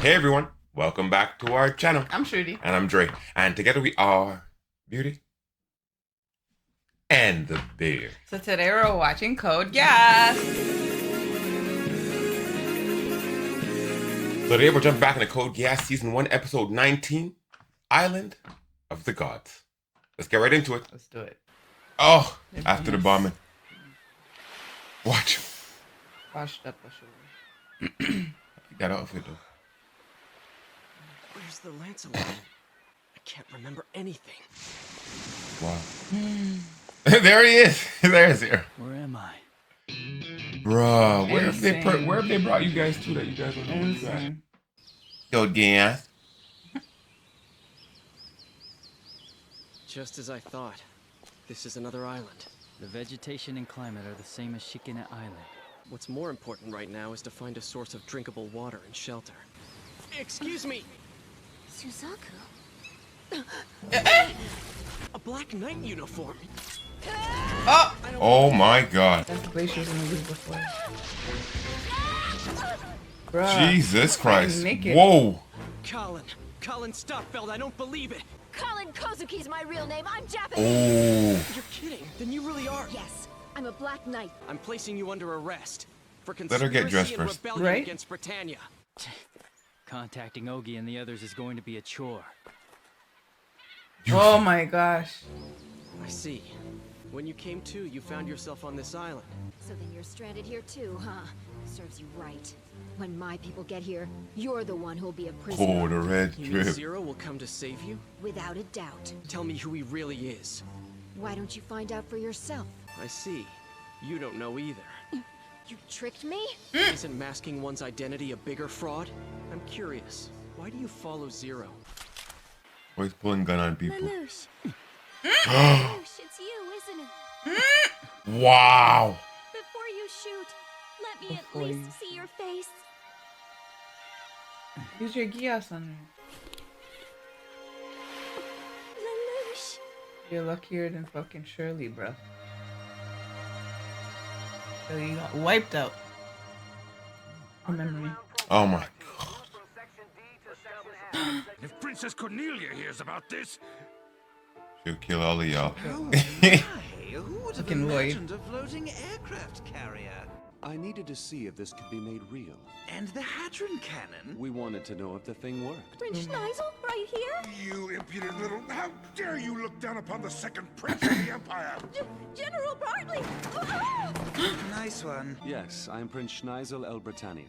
Hey everyone, welcome back to our channel. I'm Shruti. And I'm Dre. And together we are Beauty and the Bear. So today we're watching Code Geass. So today we're jumping back into Code Geass Season 1, Episode 19, Island of the Gods. Let's get right into it. Let's do it. Oh, after the bombing. Watch. Washed up for sure. That outfit though. Where's the Lancelot? I can't remember anything. Wow. There he is. There's here. Where am I? Bruh, where have they brought you guys to that you guys don't know what's at? Code Geass. Just as I thought. This is another island. The vegetation and climate are the same as Shikina Island. What's more important right now is to find a source of drinkable water and shelter. Excuse me! Suzaku? A Black Knight uniform! Oh my god. That's the place she was in the movie before. Bruh. Jesus Christ. Naked. Whoa. Kallen Stockfeld, I don't believe it! Kallen Kozuki's my real name. I'm Japanese. Oh. You're kidding, then you really are! Yes, I'm a Black Knight. I'm placing you under arrest for Let her get dressed conspiracy and first. rebellion Right? against Britannia. Contacting Ogi and the others is going to be a chore. Oh my gosh. I see. When you came to, you found yourself on this island. So then you're stranded here too, huh? Serves you right. When my people get here, you're the one who'll be a prisoner. Oh, the red You mean drip. Zero will come to save you? Without a doubt. Tell me who he really is. Why don't you find out for yourself? I see. You don't know either. You tricked me? Isn't masking one's identity a bigger fraud? I'm curious. Why do you follow Zero? Always pulling gun on people. Lelouch. Lelouch, it's you, isn't it? Wow. Before you shoot, let me Before at you least see your face. Use your Geass on Lelouch. there. You're luckier than fucking Shirley, bro. So you got wiped out. From memory. Oh my god. If Princess Cornelia hears about this, She'll kill all of y'all. Oh my, who would have Fucking Lloyd. imagined a floating aircraft carrier? I needed to see if this could be made real. And the hadron cannon? We wanted to know if the thing worked. Prince Schneisel, right here? you impudent little... How dare you look down upon the second prince of the Empire? General Bartley! Nice one. Yes, I am Prince Schneisel El Britannia.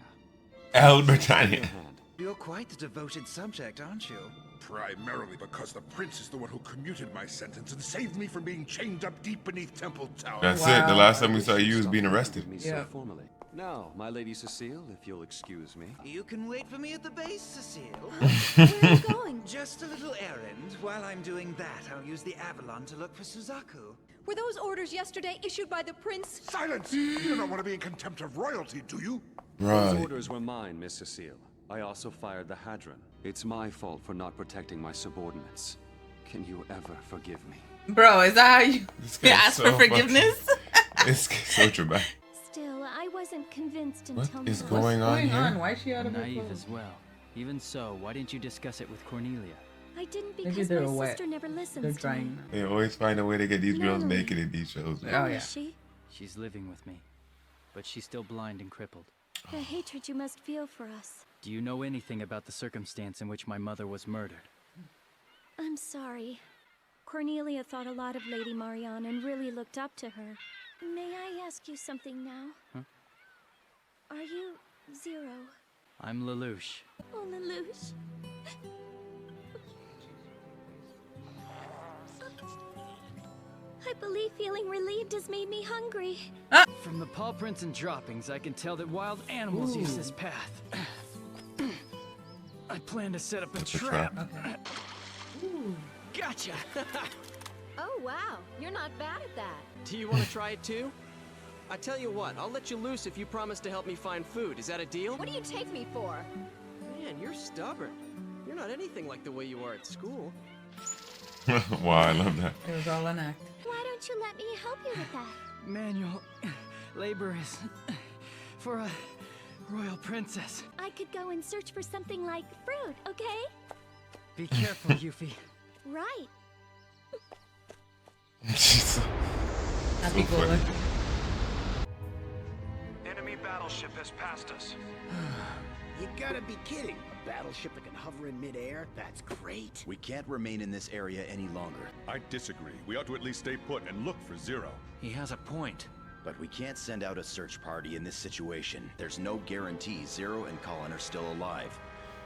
El Your Britannia. hand. You're quite the devoted subject, aren't you? Primarily because the prince is the one who commuted my sentence and saved me from being chained up deep beneath Temple Tower. That's Wow. it. The last time we saw You you was stopped being talking arrested. to me Yeah. so formally. Now, my lady Cecile, if you'll excuse me. You can wait for me at the base, Cecile. Where are you going? Just a little errand. While I'm doing that, I'll use the Avalon to look for Suzaku. Were those orders yesterday issued by the prince? Silence! You do not want to be in contempt of royalty, do you? Those Right. orders were mine, Miss Cecile. I also fired the Hadron. It's my fault for not protecting my subordinates. Can you ever forgive me? Bro, is that how you This guy's ask so for fucking- forgiveness? It's so dramatic. Still, I wasn't convinced What until is now. going on What's going on? here? Why is she out of her Naive clothes? as well. Even so, why didn't you discuss it with Cornelia? I didn't Maybe because they're my wet. sister never listens They're to me. drying. They always find a way to get these girls Natalie. naked in these shows. Oh, How yeah. is she? She's living with me, but she's still blind and crippled. The hatred you must feel for us. Do you know anything about the circumstance in which my mother was murdered? I'm sorry. Cornelia thought a lot of Lady Marianne and really looked up to her. May I ask you something now? Huh? Are you Zero? I'm Lelouch. Oh, Lelouch. I believe feeling relieved has made me hungry. From the paw prints and droppings, I can tell that wild animals use this path. I plan to set up a trap. Okay. Gotcha! Oh, wow. You're not bad at that. Do you want to try it too? I tell you what, I'll let you loose if you promise to help me find food. Is that a deal? What do you take me for? Man, you're stubborn. You're not anything like the way you are at school. Wow, I love that. It was all an act. Why don't you let me help you with that? Manual labor is for a Royal Princess. I could go and search for something like fruit, okay? Be careful, Yuffie. Right. Happy go lucky. Enemy battleship has passed us. You gotta be kidding. A battleship that can hover in midair? That's great. We can't remain in this area any longer. I disagree. We ought to at least stay put and look for Zero. He has a point. But we can't send out a search party in this situation. There's no guarantee Zero and Kallen are still alive.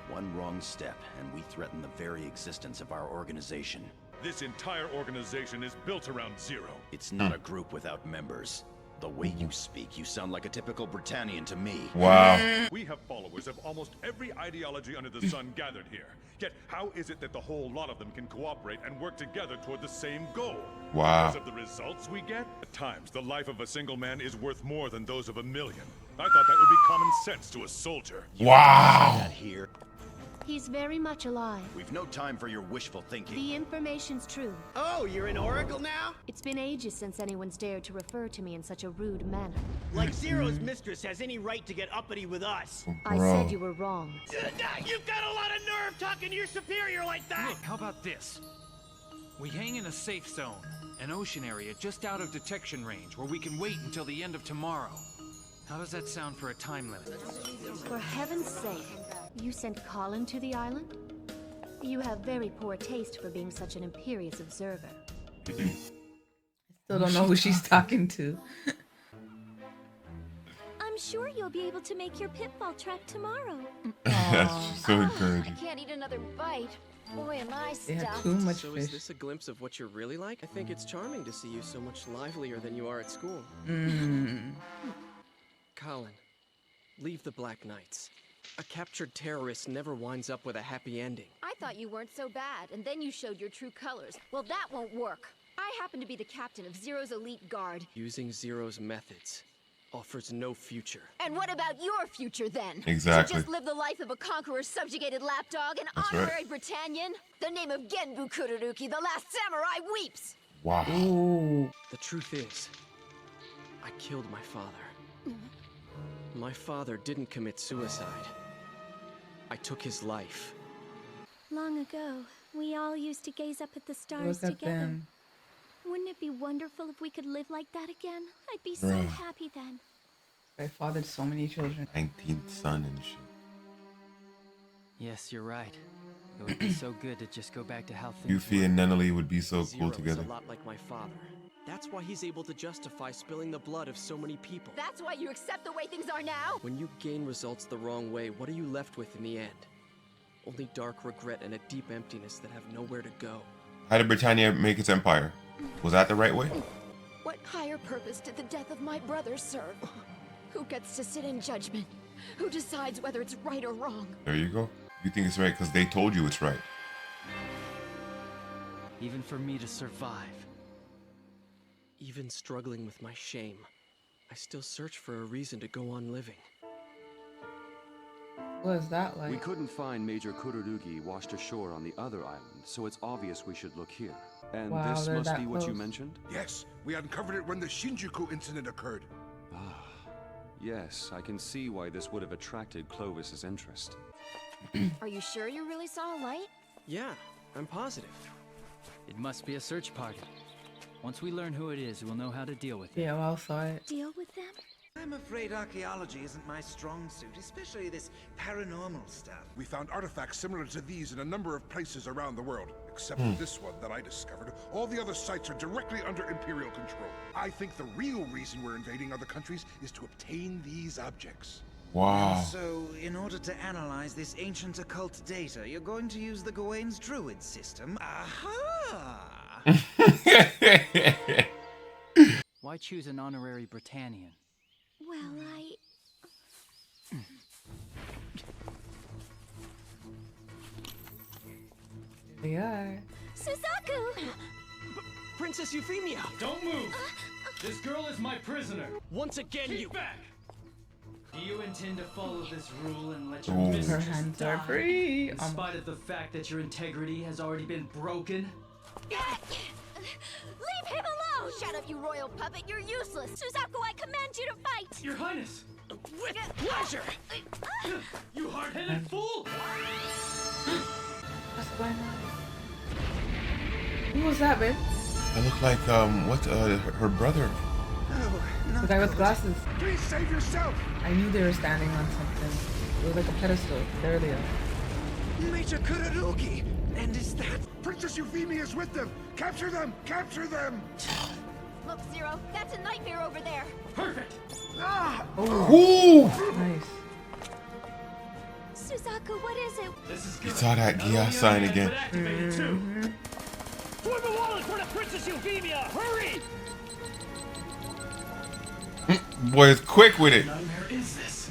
One wrong step, and we threaten the very existence of our organization. This entire organization is built around Zero. It's not a group without members. The way you speak, you sound like a typical Britannian to me. Wow. We have followers of almost every ideology under the sun gathered here. Yet, how is it that the whole lot of them can cooperate and work together toward the same goal? Wow. Because of the results we get? At times, the life of a single man is worth more than those of a million. I thought that would be common sense to a soldier. Wow. That here. He's very much alive. We've no time for your wishful thinking. The information's true. Oh, you're an oracle now? It's been ages since anyone's dared to refer to me in such a rude manner. Like Zero's mistress has any right to get uppity with us. I said you were wrong. You've got a lot of nerve talking to your superior like that! Look, how about this? We hang in a safe zone, an ocean area just out of detection range where we can wait until the end of tomorrow. How does that sound for a time limit? For heaven's sake, you sent Kallen to the island? You have very poor taste for being such an imperious observer. Still don't know who she's talking to. I'm sure you'll be able to make your pitfall track tomorrow. That's so encouraging. I can't eat another bite. Boy, am I They had stuffed. too much So fish. is this a glimpse of what you're really like? I think it's charming to see you so much livelier than you are at school. Kallen, leave the Black Knights. A captured terrorist never winds up with a happy ending. I thought you weren't so bad, and then you showed your true colors. Well, that won't work. I happen to be the captain of Zero's elite guard. Using Zero's methods offers no future. And what about your future then? Exactly. To just live the life of a conqueror's subjugated lapdog, an That's honorary Britannian? The name of Genbu Kururuki, the last samurai, weeps! Wow. Ooh. The truth is, I killed my father. My father didn't commit suicide. I took his life. Long ago, we all used to gaze up at the stars Look at together. them. Wouldn't it be wonderful if we could live like that again? I'd be so Bruh. happy then. I fathered so many children. 19th son and shit. Yes, you're right. It would be so good to just go back to how things Yuffie and Nenali would be so Zero cool is together. a lot like my father. That's why he's able to justify spilling the blood of so many people. That's why you accept the way things are now? When you gain results the wrong way, what are you left with in the end? Only dark regret and a deep emptiness that have nowhere to go. How did Britannia make its empire? Was that the right way? What higher purpose did the death of my brother serve? Who gets to sit in judgment? Who decides whether it's right or wrong? There you go. You think it's right because they told you it's right. Even for me to survive. Even struggling with my shame, I still search for a reason to go on living. What is that like? We couldn't find Major Kururugi washed ashore on the other island, so it's obvious we should look here. And Wow, this they're must that be what you close. mentioned? Yes, we uncovered it when the Shinjuku incident occurred. Ah, yes, I can see why this would have attracted Clovis's interest. Are you sure you really saw a light? Yeah, I'm positive. It must be a search party. Once we learn who it is, we'll know how to deal with it. Yeah, well, saw it. Deal with them? I'm afraid archaeology isn't my strong suit, especially this paranormal stuff. We found artifacts similar to these in a number of places around the world. Except for this one that I discovered, all the other sites are directly under Imperial control. I think the real reason we're invading other countries is to obtain these objects. Wow. So, in order to analyze this ancient occult data, you're going to use the Gawain's Druid system. Aha! Why choose an honorary Britannian? Well, They are. Suzaku! Princess Euphemia! Don't move! This girl is my prisoner! Once again, you... back! Do you intend to follow this rule and let your Ooh. mistress Her hands die, are free. in spite of the fact that your integrity has already been broken? Leave him alone! Shut up, you royal puppet! You're useless! Suzaku, I command you to fight! Your Highness! With pleasure! You hard-headed fool! What's going on? Who was that, babe? It looked like her brother. The guy with glasses. Please save yourself! I knew they were standing on something. It was like a pedestal. There they are. Major Kururugi! And is that... Princess Euphemia is with them! Capture them! Capture them! Look, Zero, that's a nightmare over there. Perfect! Ah! Ooh! Nice. Suzaku, what is it? This is You saw that Geass sign again. Form the wall in front of Princess Euphemia! Hurry! Boy, it's quick with it. Nightmare is this?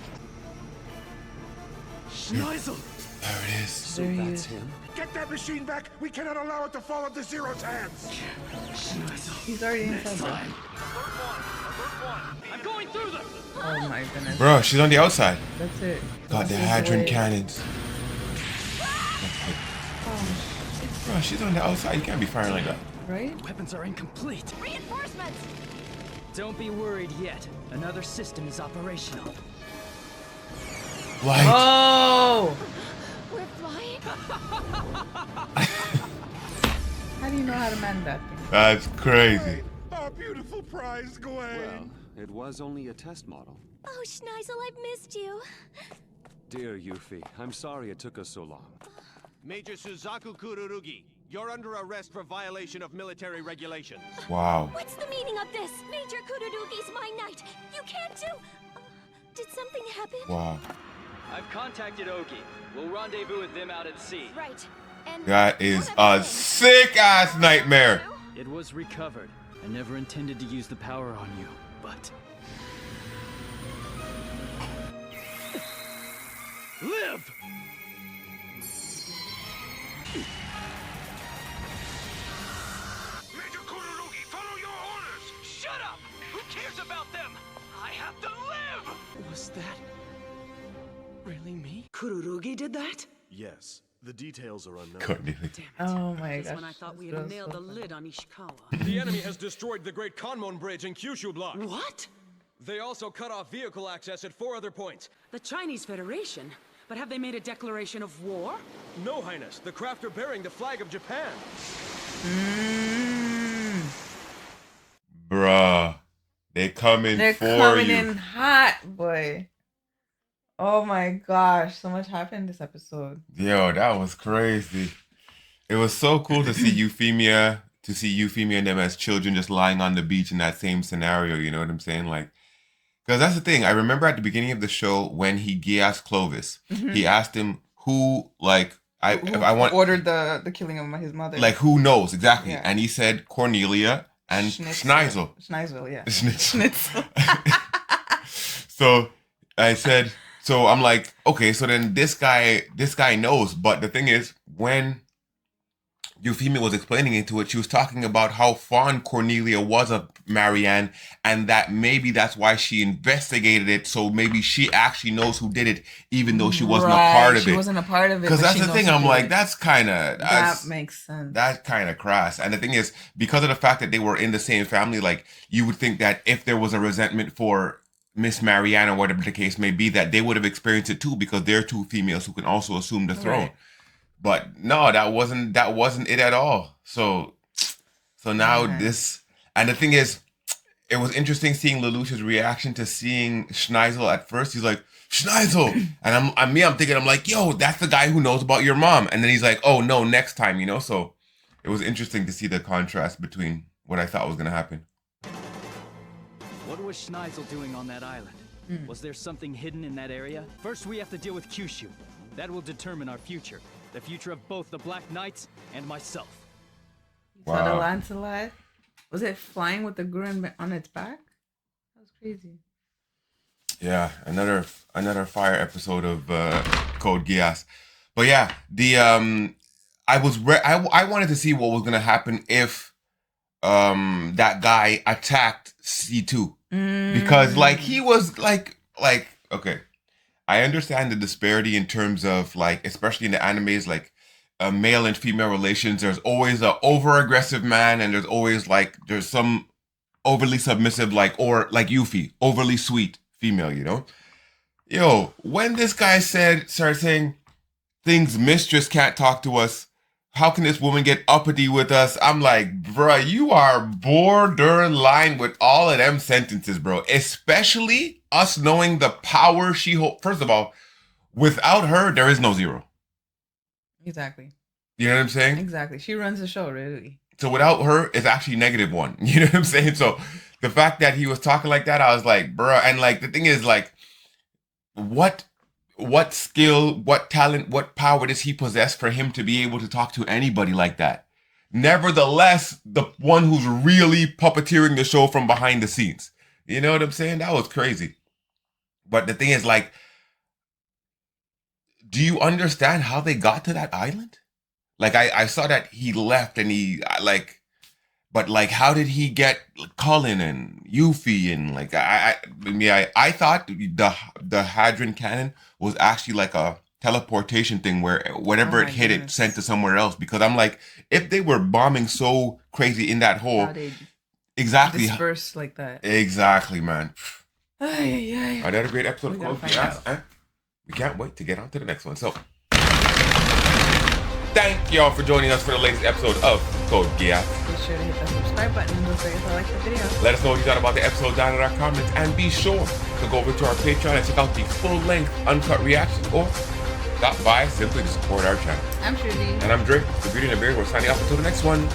Schneisel! There it is. So that's him? Get that machine back! We cannot allow it to fall into Zero's hands! Schneisel. He's already inside there. I'm going through them! Oh my goodness. Bro, she's on the outside. That's it. Got the This is Hadron way- cannons. Oh, Bro, she's on the outside. You can't be firing like that. right? Weapons are incomplete. Reinforcements! Don't be worried yet. Another system is operational. Light. Oh! We're flying? How do you know how to man that thing? That's crazy. Our beautiful prize, Gawain! Well, it was only a test model. Oh, Schneisel, I've missed you. Dear Yuffie, I'm sorry it took us so long. Major Suzaku Kururugi, you're under arrest for violation of military regulations. Wow. What's the meaning of this? Major Kururugi's my knight. You can't do... did something happen? Wow. I've contacted Ogi. We'll rendezvous with them out at sea. Right. And That is a sick ass nightmare. It was recovered. I never intended to use the power on you, but... Live! Major Kururugi, follow your orders! Shut up! Who cares about them? I have to live! Was that... really me? Kururugi did that? Yes. The details are unknown. Cornelia. Oh my gosh. When I thought we This had girl's nailed so the funny. lid on Ishikawa. The enemy has destroyed the Great Kanmon Bridge in Kyushu Block. What? They also cut off vehicle access at 4 other points. The Chinese Federation? But have they made a declaration of war? No, Highness. The craft are bearing the flag of Japan. Bruh. They coming They're for coming you. in hot, boy. Oh my gosh, so much happened this episode. Yo, that was crazy. It was so cool to see Euphemia, and them as children just lying on the beach in that same scenario, you know what I'm saying? Like, because that's the thing. I remember at the beginning of the show when he asked Clovis, he asked him who, like, I want ordered the killing of his mother. like, who knows exactly? Yeah. And he said Cornelia and Schneisel. Schneisel, yeah. Schnitzel. So I said, so I'm like, okay, so then this guy knows. But the thing is, when Euphemia was explaining into it, she was talking about how fond Cornelia was of Marianne, and that maybe that's why she investigated it. So maybe she actually knows who did it, even though she wasn't a part of it. She wasn't a part of it. Because but that's she the thing. knows I'm who did like, it. that's kind of... That makes sense. That's kind of crass. And the thing is, because of the fact that they were in the same family, like, you would think that if there was a resentment for Miss Marianne or whatever the case may be, that they would have experienced it too, because they're two females who can also assume the throne. Right. But no, that wasn't it at all. So now this, and the thing is, it was interesting seeing Lelouch's reaction to seeing Schneisel at first. He's like, Schneisel! And I'm thinking, I'm like, yo, that's the guy who knows about your mom. And then he's like, oh no, next time, you know? So it was interesting to see the contrast between what I thought was gonna happen. What was Schneisel doing on that island? Was there something hidden in that area? First, we have to deal with Kyushu. That will determine our future. The future of both the Black Knights and myself. You saw the Lancelot? Was it flying with the Guren on its back? That was crazy. Yeah, another fire episode of Code Geass. But yeah, the I wanted to see what was gonna happen if that guy attacked C2. Because like he was like okay, I understand the disparity in terms of like, especially in the animes, like male and female relations, there's always a over aggressive man and there's some overly submissive, like, or like Yuffie, overly sweet female, you know? Yo, when this guy started saying things, mistress can't talk to us. How can this woman get uppity with us? I'm like, bruh, you are borderline with all of them sentences, bro. Especially us knowing the power she holds. First of all, without her, there is no Zero. Exactly. You know what I'm saying? Exactly. She runs the show, really. So without her, it's actually -1. You know what I'm saying? So the fact that he was talking like that, I was like, bruh. And like, the thing is, like, what skill, what talent, what power does he possess for him to be able to talk to anybody like that? Nevertheless, the one who's really puppeteering the show from behind the scenes. You know what I'm saying? That was crazy. But the thing is, like, do you understand how they got to that island? Like, I saw that he left and but like, how did he get Kallen and Yuffie and like, I thought the Hadron cannon was actually like a teleportation thing where whatever it hit, it sent to somewhere else. Because I'm like, if they were bombing so crazy in that hole, exactly disperse like that. Exactly, man. Another great episode of Code Geass, and we can't wait to get on to the next one. So, thank y'all for joining us for the latest episode of Code Geass. Be sure to hit that subscribe button and don't forget to like the video. Let us know what you thought about the episode down in our comments, and be sure to go over to our Patreon and check out the full-length uncut reactions, or stop by simply to support our channel. I'm Shruti. And I'm Dre. The Beauty and the Beard. We're signing off until the next one.